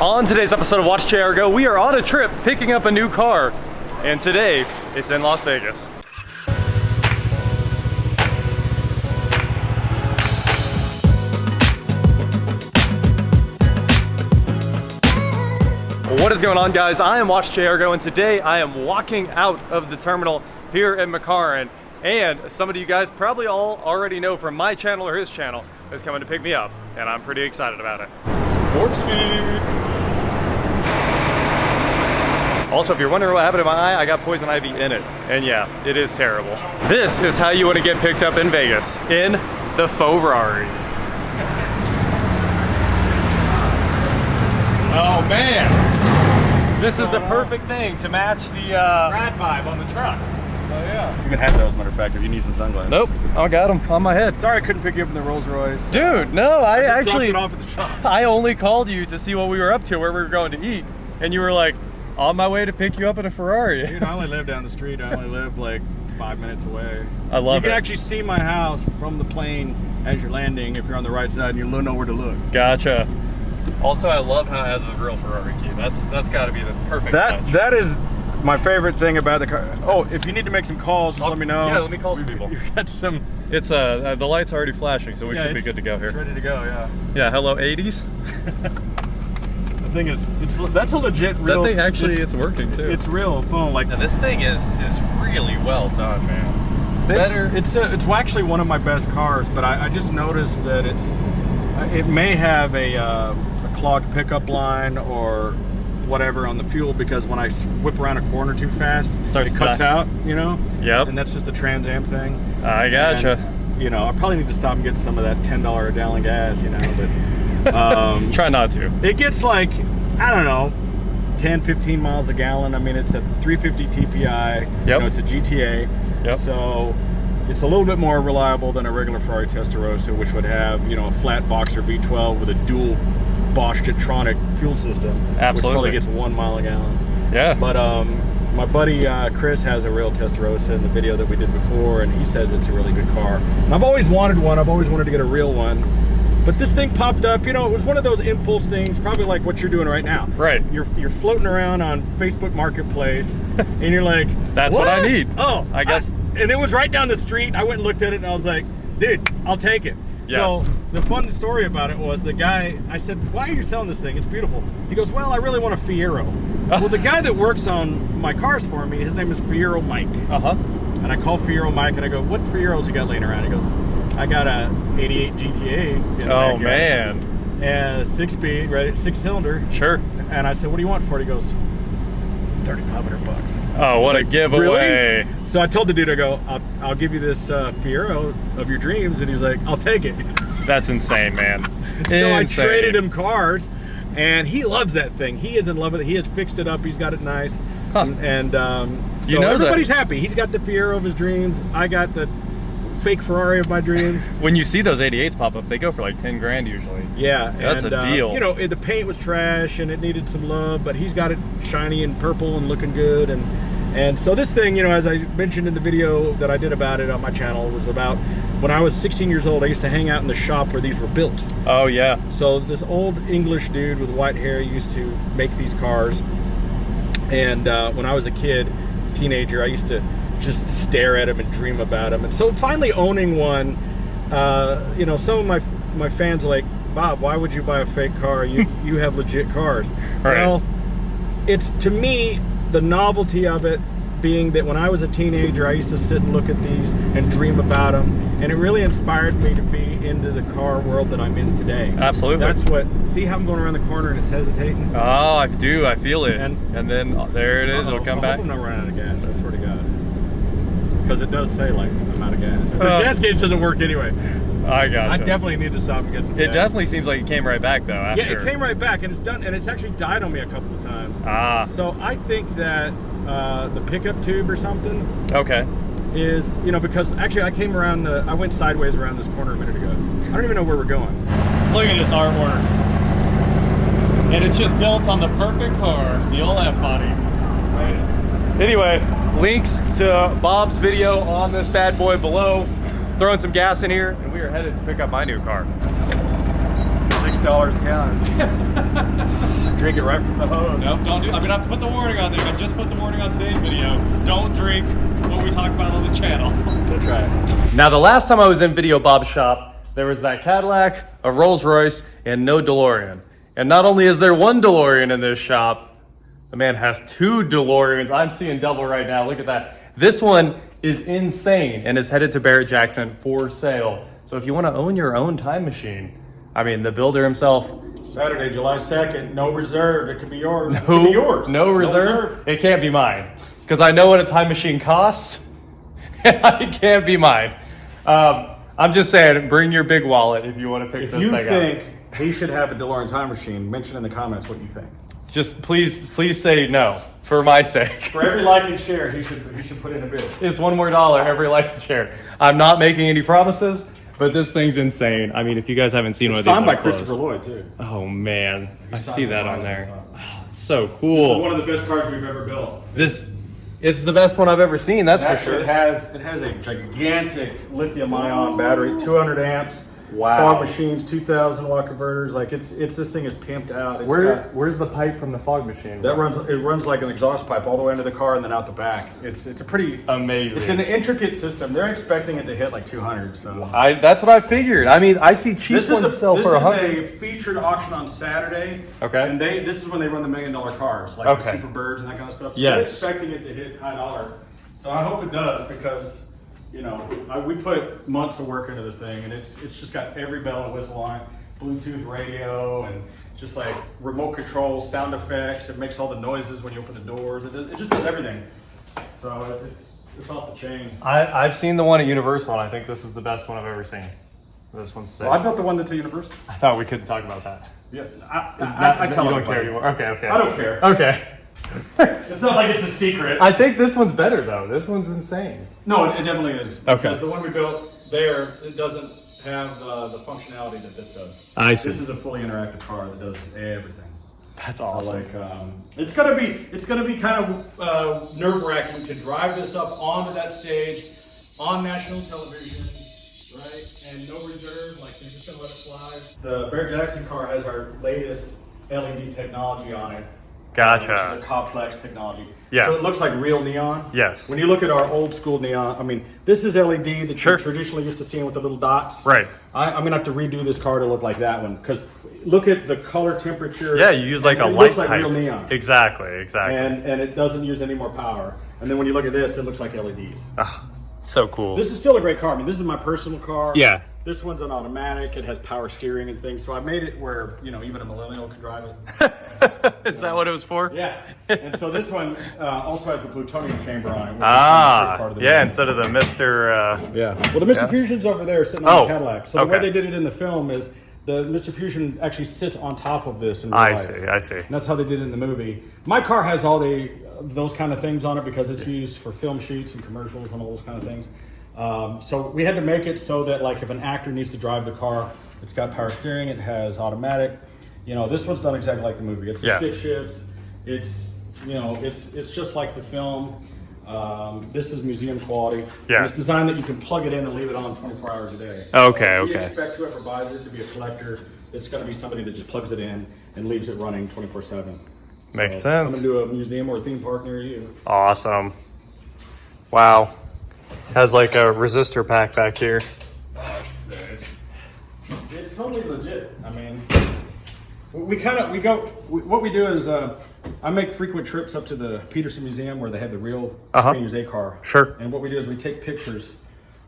On today's episode of Watch JR Go, we are on a trip picking up a new car, and today it's in Las Vegas. What is going on, guys? I am Watch JR Go, and today I am walking out of the terminal here at McLaren, and somebody you guys probably all already know from my channel or his channel is coming to pick me up, and I'm pretty excited about it. Warp speed! Also, if you're wondering what happened to my eye, I got poison ivy in it. And yeah, it is terrible. This is how you want to get picked up in Vegas, in the faux Ferrari. Oh man! This is the perfect thing to match the rad vibe on the truck. Oh yeah. You can have those, matter of fact, if you need some sunglasses. Nope, I got them on my head. Sorry I couldn't pick you up in the Rolls Royce. Dude, no, I actually dropped it off at the shop. I only called you to see what we were up to, where we were going to eat, and you were like, on my way to pick you up in a Ferrari. Dude, I only live down the street. I only live like 5 minutes away. I love it. You can actually see my house from the plane as you're landing if you're on the right side and you know where to look. Gotcha. Also, I love how it has a real Ferrari key. That's got to be the perfect touch. That is my favorite thing about the car. Oh, if you need to make some calls, just let me know. Yeah, let me call some people. You've got some. It's the light's already flashing, so we should be good to go here. It's ready to go, yeah. Yeah, hello 80s. The thing is, that's a legit real. That thing actually, it's working too. It's real phone. Like now, this thing is really well done, man. It's actually one of my best cars, but I just noticed that it may have a clogged pickup line or whatever on the fuel, because when I whip around a corner too fast, it cuts out, you know? Yep. And that's just a Trans-Am thing. I gotcha. And, you know, I probably need to stop and get some of that $10 a gallon gas, you know, but try not to. It gets like, I don't know, 10, 15 miles a gallon. I mean, it's a 350 TPI. Yep. You know, it's a GTA. Yep. So it's a little bit more reliable than a regular Ferrari Testarossa, which would have, you know, a flat boxer V12 with a dual Bosch Jetronic fuel system. Absolutely. Which probably gets 1 mile a gallon. Yeah. But my buddy Chris has a real Testarossa in the video that we did before, and he says it's a really good car. And I've always wanted one. I've always wanted to get a real one. But this thing popped up, you know, it was one of those impulse things, probably like what you're doing right now. Right. You're floating around on Facebook Marketplace, and you're like, that's what I need. Oh, I guess. And it was right down the street. I went and looked at it, and I was like, dude, I'll take it. Yes. So the fun story about it was the guy, I said, why are you selling this thing? It's beautiful. He goes, well, I really want a Fiero. Well, the guy that works on my cars for me, his name is Fiero Mike. Uh-huh. And I call Fiero Mike, and I go, what Fieros you got laying around? He goes, I got a 88 GTA. Oh, man. And 6-speed, right? 6-cylinder. Sure. And I said, what do you want for it? He goes, $3,500. Oh, what a like, giveaway. Really? So I told the dude, I go, I'll give you this Fiero of your dreams. And he's like, I'll take it. That's insane, man. So I traded him cars, and he loves that thing. He is in love with it. He has fixed it up. He's got it nice. Huh. And so you know, everybody's happy. He's got the Fiero of his dreams. I got the fake Ferrari of my dreams. When you see those 88s pop up, they go for like 10 grand usually. Yeah. That's a deal. You know, the paint was trash and it needed some love, but he's got it shiny and purple and looking good. And so this thing, you know, as I mentioned in the video that I did about it on my channel, was about when I was 16 years old, I used to hang out in the shop where these were built. Oh, yeah. So this old English dude with white hair used to make these cars. And when I was a kid, teenager, I used to just stare at him and dream about him. And so finally owning one, you know, some of my fans are like, Bob, why would you buy a fake car? You have legit cars. Right. Well, it's, to me, the novelty of it being that when I was a teenager, I used to sit and look at these and dream about them, and it really inspired me to be into the car world that I'm in today. Absolutely. That's what, see how I'm going around the corner and it's hesitating? Oh, I do, I feel it. And then there it is, it'll come back. I hope I'm not running out of gas, I swear to God. Because it does say, like, I'm out of gas. The gas gauge doesn't work anyway. I gotcha. I definitely need to stop and get some gas. It definitely seems like it came right back, though, after. Yeah, it came right back, and it's done, and it's actually died on me a couple of times. Ah. So I think that the pickup tube or something is, you know, because actually I came around, I went sideways around this corner a minute ago. I don't even know where we're going. Look at this artwork. And it's just built on the perfect car, the old F-body. Right. Anyway, links to Bob's video on this bad boy below. Throwing some gas in here, and we are headed to pick up my new car. $6 a gallon. Drink it right from the hose. Nope, don't do. I'm gonna have to put the warning on there. I just put the warning on today's video. Don't drink what we talk about on the channel. We'll try it. Now, the last time I was in Video Bob's shop, there was that Cadillac, a Rolls Royce, and no DeLorean. And not only is there one DeLorean in this shop, the man has 2 DeLoreans. I'm seeing double right now. Look at that. This one is insane and is headed to Barrett-Jackson for sale. So if you want to own your own time machine, I mean, the builder himself. Saturday, July 2nd, no reserve. It could be yours. No, it could be yours. No reserve? It can't be mine. Because I know what a time machine costs, and it can't be mine. I'm just saying, bring your big wallet if you want to pick this thing up. If you think he should have a DeLorean time machine, mention in the comments what you think. Just please say no, for my sake. For every like and share, he should put in a bid. It's $1 more every like and share. I'm not making any promises, but this thing's insane. I mean, if you guys haven't seen one of these, signed by Christopher Lloyd too. Oh man, I see that on there. The Oh, it's so This cool. is one of the best cars we've ever built. This is the best one I've ever seen. That's for sure. It has a gigantic lithium-ion battery, 200 amps. Wow. Fog machines, 2,000 watt converters. Like this thing is pimped out. Where's the pipe from the fog machine? That runs like an exhaust pipe all the way into the car and then out the back. It's a pretty amazing. It's an intricate system. They're expecting it to hit like 200. So that's what I figured. I mean, I see cheap ones sell for 100. This is a featured auction on Saturday. Okay. And this is when they run the $1 million cars, like the Superbirds and that kind of stuff. So yes. They're expecting it to hit high dollar. So I hope it does because, you know, we put months of work into this thing, and it's just got every bell and whistle on it. Bluetooth radio and just like remote control, sound effects. It makes all the noises when you open the doors. It just does everything. So it's off the chain. I've seen the one at Universal, and I think this is the best one I've ever seen. This one's sick. Well, I built the one that's at Universal. I thought we couldn't talk about that. Yeah, I tell you don't everybody. care anymore. Okay. I don't care. Okay. It's not like it's a secret. I think this one's better though. This one's insane. No, it definitely is. Okay. Because the one we built there, it doesn't have the functionality that this does. I see. This is a fully interactive car that does everything. That's awesome. So like, it's gonna be kind of nerve-wracking to drive this up onto that stage on national television, right? And no reserve, like they're just gonna let it fly. The Barrett-Jackson car has our latest LED technology on it. Gotcha. Which is a complex technology. Yeah. So it looks like real neon. Yes. When you look at our old school neon, I mean, this is LED that Sure. you're traditionally used to seeing with the little dots. Right. I'm gonna have to redo this car to look like that one because look at the color temperature. Yeah, you use like a it light looks like pipe. real neon. Exactly. And it doesn't use any more power. And then when you look at this, it looks like LEDs. Oh, so cool. This is still a great car. I mean, this is my personal car. Yeah. This one's an automatic. It has power steering and things. So I made it where, you know, even a millennial can drive it. Is that what it was for? Yeah. And so this one also has the plutonium chamber on it. Which is the first part of the yeah, movie. instead of the Mr. Yeah. Well, the Mr. Fusion's over there sitting on the Cadillac. So the way okay. they did it in the film is the Mr. Fusion actually sits on top of this in real life. I see. And that's how they did it in the movie. My car has all those kind of things on it because it's used for film shoots and commercials and all those kind of things. So we had to make it so that like if an actor needs to drive the car, it's got power steering, it has automatic. You know, this one's done exactly like the movie. It's a stick shift. It's, you know, it's just like the film. This is museum quality. Yeah. And it's designed that you can plug it in and leave it on 24 hours a day. Okay, We okay. expect whoever buys it to be a collector. It's going to be somebody that just plugs it in and leaves it running 24/7. Makes sense. Come into a museum or a theme park near you. Awesome. Wow. Has like a resistor pack back here. It's totally legit. I mean, what we do is I make frequent trips up to the Peterson Museum where they have the real Screen Use A car. Sure. And what we do is we take pictures,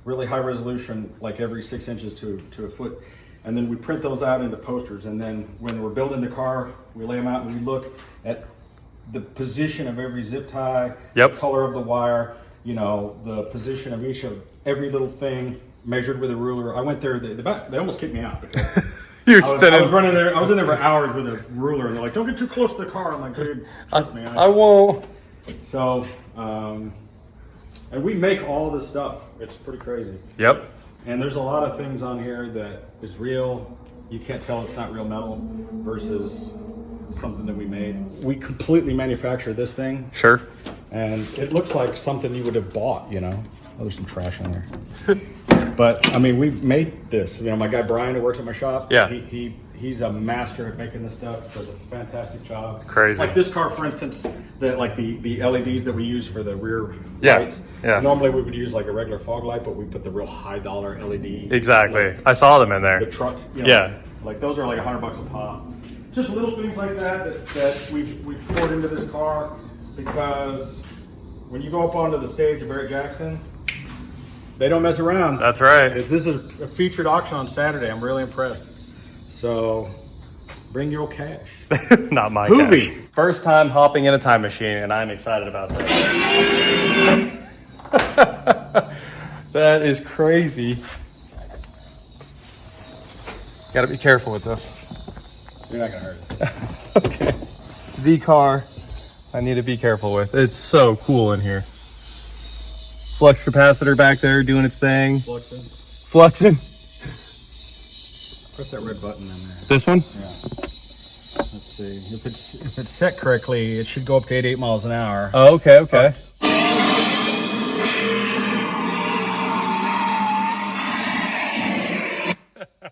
really high resolution, like every 6 inches to a foot, and then we print those out into posters. And then when we're building the car, we lay them out and we look at the position of every zip tie, the color of the wire, you know, the position of every little thing measured with a ruler. I went there, they almost kicked me out because I was running there. I was in there for hours with a ruler, and they're like, "Don't get too close to the car." I'm like, "Dude, trust me." I won't. So, and we make all this stuff. It's pretty crazy. Yep. And there's a lot of things on here that is real. You can't tell it's not real metal versus something that we made. We completely manufacture this thing. Sure. And it looks like something you would have bought, you know. Oh, there's some trash on there. But I mean, we've made this. You know, my guy Brian who works at my shop. Yeah. He he's a master at making this stuff. Does a fantastic job. Crazy. Like this car, for instance, the LEDs that we use for the rear Yeah, lights. yeah. Normally we would use like a regular fog light, but we put the real high dollar LED. Exactly. Like I saw them in there. the truck. You know, Yeah. Like those are like $100 a pop. Just little things like that we poured into this car because when you go up onto the stage of Barrett Jackson, they don't mess around. That's right. If this is a featured auction on Saturday, I'm really impressed. So bring your cash. Not my Hoovy. cash. First time hopping in a time machine, and I'm excited about that. That is crazy. Gotta be careful with this. You're not gonna hurt it. Okay. The car I need to be careful with. It's so cool in here. Flux capacitor back there doing its thing. Fluxing. Fluxing. Press that red button in there. This one? Yeah. Let's see. If it's set correctly, it should go up to 88 miles an hour. Oh, okay, okay.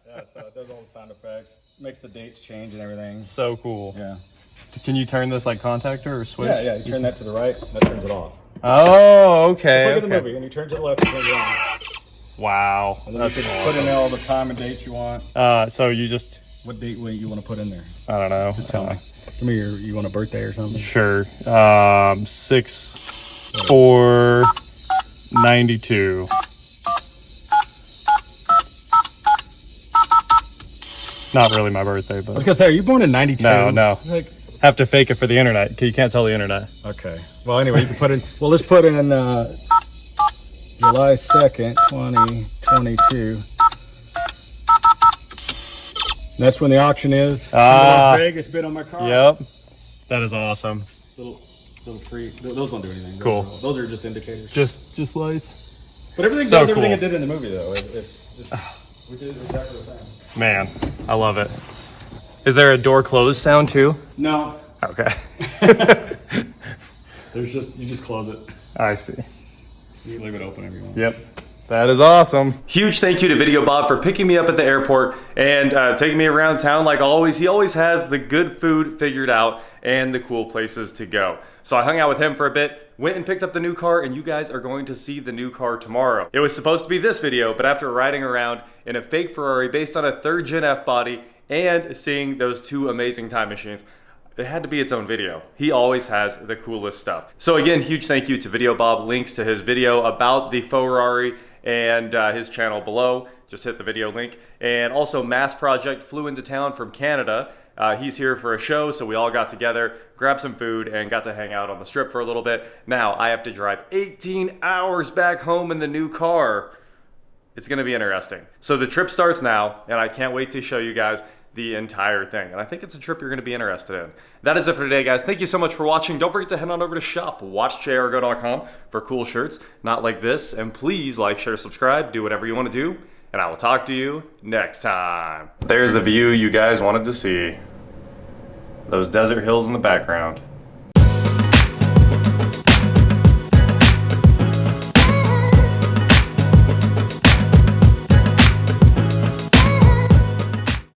Yeah, so it does all the sound effects. Makes the dates change and everything. So cool. Yeah. Can you turn this like contactor or switch? Yeah. You turn that to the right, that turns it off. Oh, okay. It's like in the okay. movie, and you turn to the left, it turns it on. Wow. And then That's you can awesome. put in there all the time and dates you want. So you just, What date you want to put in there? I don't know. Just tell me. Give me you want a birthday or something? Sure. 6/4/92. Not really my birthday, I was but gonna say, are you born in 92? no. It's like, Have to fake it for the internet. You can't tell the internet. okay. Well, anyway, you can put in. Well, let's put in July 2nd, 2022. That's when the auction is. Las Vegas bid on my car. Yep. That is awesome. Little free. Those don't do anything. Cool. Those are just indicators. Just lights. But everything So does everything cool. it did in the movie, though. We did exactly the same. Man, I love it. Is there a door closed sound too? No. Okay. You just close it. I see. You can leave it open if you want. Yep. That is awesome. Huge thank you to Video Bob for picking me up at the airport and taking me around town like always. He always has the good food figured out and the cool places to go. So I hung out with him for a bit, went and picked up the new car, and you guys are going to see the new car tomorrow. It was supposed to be this video, but after riding around in a fake Ferrari based on a 3rd Gen F body and seeing those 2 amazing time machines, it had to be its own video. He always has the coolest stuff. So again, huge thank you to Video Bob. Links to his video about the Ferrari and his channel below. Just hit the video link. And also Mass Project flew into town from Canada. He's here for a show, so we all got together, grabbed some food, and got to hang out on the strip for a little bit. Now I have to drive 18 hours back home in the new car. It's gonna be interesting. So the trip starts now, and I can't wait to show you guys the entire thing. And I think it's a trip you're gonna be interested in. That is it for today, guys. Thank you so much for watching. Don't forget to head on over to shop.watchjrgo.com for cool shirts, not like this. And please like, share, subscribe, do whatever you wanna do. And I will talk to you next time. There's the view you guys wanted to see. Those desert hills in the background.